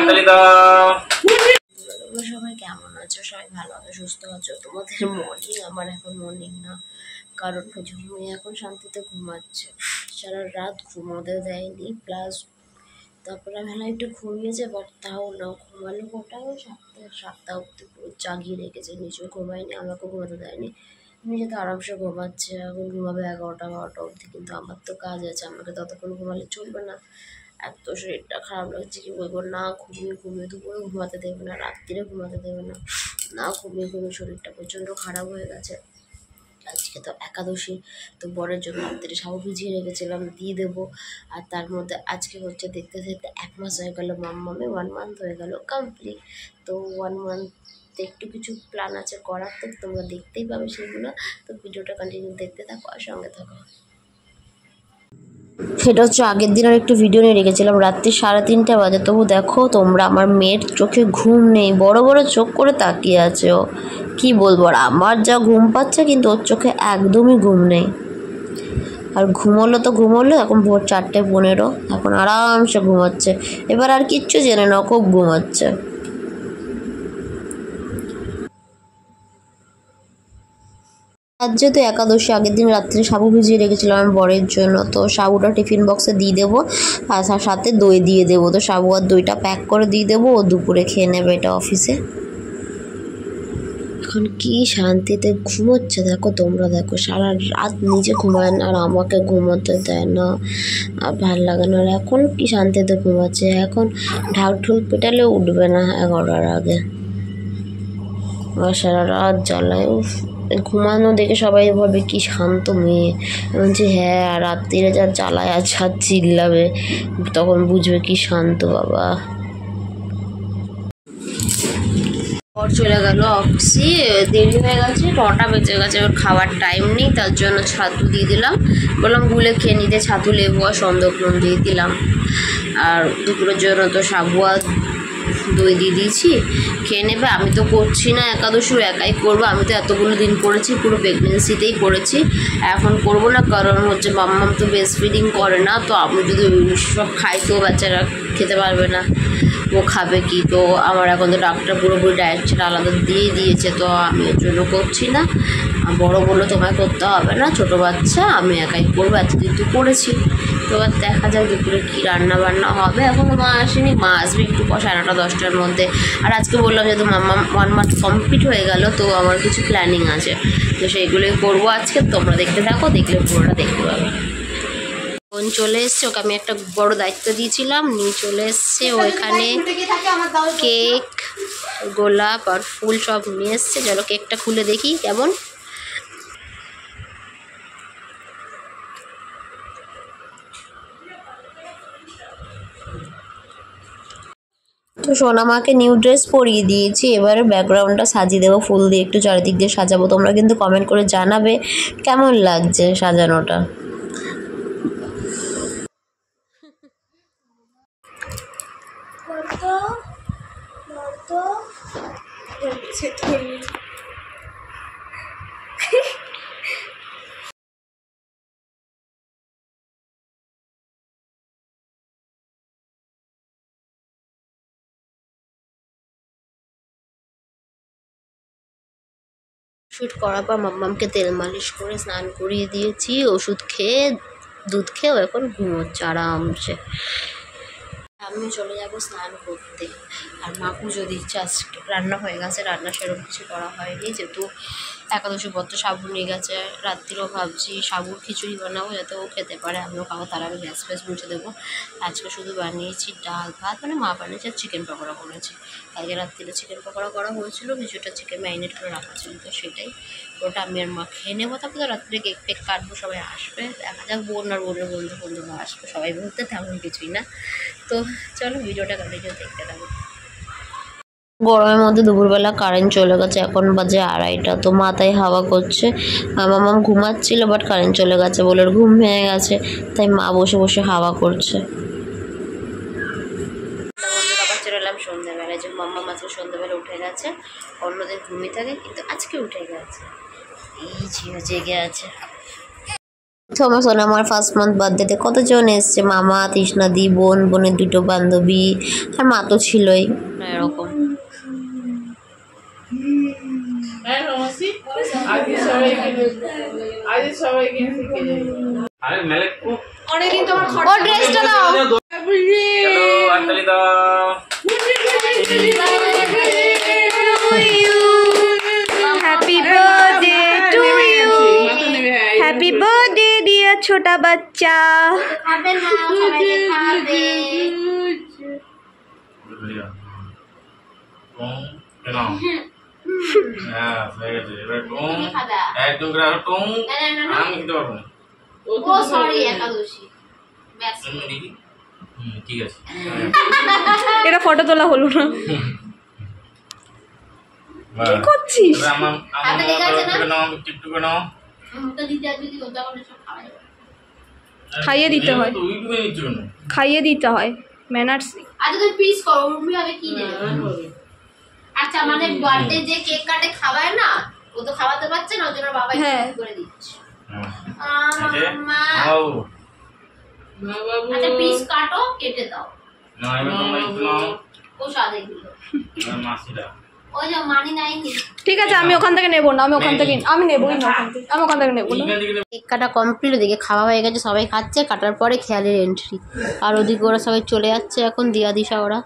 তোমরা সবাই কেমন আছো? সবাই ভালো আছো, সুস্থ আছো? তোমাদের মর্নিং, আমার এখন মর্নিং না, কারণ ঝুমুই এখন শান্তিতে ঘুমাচ্ছে। সারা রাত ঘুমোতে দেয়নি, প্লাস তারপরে বেলা একটু ঘুমিয়েছে, বাট তাও না ঘুমালো কোটাও সাতটা অব্দি পুরো জাগিয়ে রেখেছে, নিজেও ঘুমায়নি, আমাকেও ঘুমাতে দেয়নি। নিজে তো আরামসে ঘুমাচ্ছে, এখন ঘুমাবে 11টা অবধি, কিন্তু আমার তো কাজ আছে, আমাকে ততক্ষণ ঘুমালে চলবে না। এত শরীরটা খারাপ লাগছে কি বলবো, না ঘুমিয়ে ঘুমিয়ে দুপুরে ঘুমাতে দেবে না, রাত্রিরে ঘুমাতে দেবে না, না ঘুমিয়ে ঘুমিয়ে শরীরটা প্রচণ্ড খারাপ হয়ে গেছে। আজকে তো একাদশী, তো বরের জন্য রাত্রে সাবু ভিজিয়ে রেখেছিলাম, দিয়ে দেবো। আর তার মধ্যে আজকে হচ্ছে দেখতে দেখতে 1 মাস হয়ে গেল, মাম্মামে 1 মান্থ হয়ে গেল কমপ্লিট। তো 1 মান্থে একটু কিছু প্ল্যান আছে করার, তো তোমরা দেখতেই পাবে সেগুলো। তো ভিডিওটা কন্টিনিউ দেখতে থাকো আর সঙ্গে থাকো। সেটা হচ্ছে আগের দিন আর একটু ভিডিও নিয়ে রেখেছিলাম, রাত্রি 3:30 বাজে, তবু দেখো তোমরা, আমার মেয়ের চোখে ঘুম নেই, বড় বড় চোখ করে তাকিয়ে আছে ও। কী বলবো, আর আমার যা ঘুম পাচ্ছে, কিন্তু ওর চোখে একদমই ঘুম নেই। আর ঘুমোলো তো ঘুমোলো, এখন ভোর 4:15, এখন আরামসে ঘুমাচ্ছে। এবার আর কিচ্ছু জেনে না, খুব ঘুমাচ্ছে। আজ যেহেতু একাদশী, আগের দিন রাত্রে সাবু ভিজিয়ে রেখেছিলাম আমার বরের জন্য, তো সাবুটা টিফিন বক্সে দিয়ে দেবো, আর সাথে দই দিয়ে দেবো। তো সাবু আর দইটা প্যাক করে দিয়ে দেবো, ও দুপুরে খেয়ে নেবে এটা অফিসে। এখন কি শান্তিতে ঘুমোচ্ছে দেখো, তোমরা দেখো, সারা রাত নিজে ঘুমায় না আর আমাকে ঘুমোতে দেয় না, আর ভাল লাগে না। আর এখন কি শান্তিতে ঘুমাচ্ছে, এখন ঢাক ঢোল পেটালে উঠবে না 11টার আগে, আর সারা রাত জ্বালায়। ঘুমানো দেখে সবাই ভাবে কি শান্ত মেয়ে, বলছি হ্যাঁ, রাত্রিরে যা জ্বালায় আর যা চিল্লাবে, তখন বুঝবে কি শান্ত বাবা। চলে গেল অফিসে, দেরি হয়ে গেছে, 9টা বেজে গেছে, ওর খাওয়ার টাইম নেই, তার জন্য ছাতু দিয়ে দিলাম, বললাম গুলে খেয়ে নিতে, ছাতু লেবু আর সন্দকলন দিয়ে দিলাম। আর দুপুরের জন্য তো সাবু আর দই দিয়ে দিয়েছি, খেয়ে নেবে। আমি তো করছি না একাদশী, একাই করবো, আমি তো এতগুলো দিন করেছি, পুরো প্রেগনেন্সিতেই করেছি, এখন করবো না, কারণ হচ্ছে মাম্মাম তো ব্রেস্ট ফিডিং করে না, তো আমি যদি সব খাই তো বাচ্চারা খেতে পারবে না, ও খাবে কি। তো আমার এখন তো ডাক্তার পুরোপুরি ডায়েট ছাড়া আলাদা দিয়ে দিয়েছে, তো আমি ওর জন্য করছি না। বড় বললো তোমায় করতে হবে না, ছোটো বাচ্চা, আমি একাই করবো, এতদিন তো করেছি। তো এবার দেখা যাক দুপুরে কী রান্না বান্না হবে, এখনও মা আসেনি, মা আসবে একটু পর 9:30-10টার মধ্যে। আর আজকে বললাম যেহেতু মাম্মা 1 মান্থ কমপ্লিট হয়ে গেল, তো আমার কিছু প্ল্যানিং আছে, তো সেইগুলোই করবো আজকে। তোমরা দেখতে থাকো, দেখলে পুরোটা দেখতে পাবে। বোন চলে এসছে, ওকে আমি একটা বড় দায়িত্ব দিয়েছিলাম, নিয়ে চলে এসছে, ও এখানে কেক, গোলাপ আর ফুল সব নিয়ে এসছে। চলো কেকটা খুলে দেখি কেমন। তো সোনামাকে নিউ ড্রেস পরিয়ে দিয়েছি, এবারে ব্যাকগ্রাউন্ডটা সাজিয়ে দেবো ফুল দিয়ে, একটু চারিদিক দিয়ে সাজাবো। তোমরা কিন্তু কমেন্ট করে জানাবে কেমন লাগছে সাজানোটা। শ্যুট করার পর মাম্মামকে তেল মালিশ করে স্নান করিয়ে দিয়েছি, ওষুধ খেয়ে দুধ খেয়েও এখন ঘুমোচ্ছে আরামসে। আমিও চলে যাবো স্নান করতে। আর মা পুজো দিচ্ছে, আজকে রান্না হয়ে গেছে, রান্না সেরকম কিছু করা হয়নি, যেহেতু একাদশী পত্র সাবু নিয়ে গেছে। রাত্রিরেও ভাবছি সাবুর খিচুড়ি বানাবো, যাতে ও খেতে পারে, আমিও খাবো, তার আগে গ্যাস ফ্যাস মুছে দেবো। আজকে শুধু বানিয়েছি ডাল ভাত, মানে মা বানিয়েছে, আর চিকেন পকোড়া করেছি। কালকে রাত্রিরে চিকেন পকোড়া করা হয়েছিল, কিছুটা চিকেন ম্যারিনেট করে রাখা ছিল, তো সেটাই, ওটা আমি আর মা খেয়ে নেবো। তারপর তো রাত্রে কেক ফেক কাটবো, সবাই আসবে, দেখা যাক, বোন আর বোনের বন্ধুরা আসবে, সবাই বলতে তেমন কিছুই না। তো চলো ভিডিওটা কন্টিনিউ দেখতে থাকো। গরমের মধ্যে দুপুরবেলা কারেন্ট চলে গেছে, এখন বাজে 2:30, তো মাথায় হাওয়া করছে। মামাম ঘুমাচ্ছিল, বাট কারেন্ট চলে গেছে বলে ঘুম ভেঙে গেছে, তাই মা বসে বসে হাওয়া করছে। বন্ধুরা আবার চলে এলাম সন্ধ্যাবেলায়, যে মাম্মা আজকে সন্ধ্যাবেলা উঠে গেছে, অন্যদিন ঘুমিয়ে থাকে, কিন্তু আজকে উঠে গেছে, এই ছিল জেগে আছে। আমার শোনা আমার ফার্স্ট মান্থ বার্থডেতে কতজন এসছে, মামা, তৃষ্ণাদি, বোন, বোনের দুটো বান্ধবী, আর মা তো ছিলই। এরকম happy birthday to you, happy birthday dear ছোটা বাচ্চা। এটা ফটো তোলা হলো না, কি করছিস? খাইয়ে দিতে হয়, খাইয়ে দিতে হয়, ম্যানার্স। আচ্ছা তুই পিস করো, উর্মি হবে কি নেবে? আচ্ছা মানে বার্থডে যে কেক কাটে খাওয়ায় না, ও তো খাওয়াতে পারছে না, ওর জন্য বাবা একটু করে দিচ্ছে। মা আচ্ছা পিস কাটো, কেটে দাও। না এবার তোমরা একটু নাও, ও সাদে দিল মাসিরা। ওই যে মানি নাইনি। ঠিক আছে আমি ওখান থেকে নেব না, আমি ওখান থেকে আমি নেবই না, আমি ওখান থেকে নেব না। কেক কাটা কমপ্লিট, ওদিকে খাওয়া হয়ে গেছে, সবাই খাচ্ছে, কাটার পরে খেয়ালের এন্ট্রি। আর ওদিকে ওরা সবাই চলে যাচ্ছে এখন, দিয়া দিশা ওরা।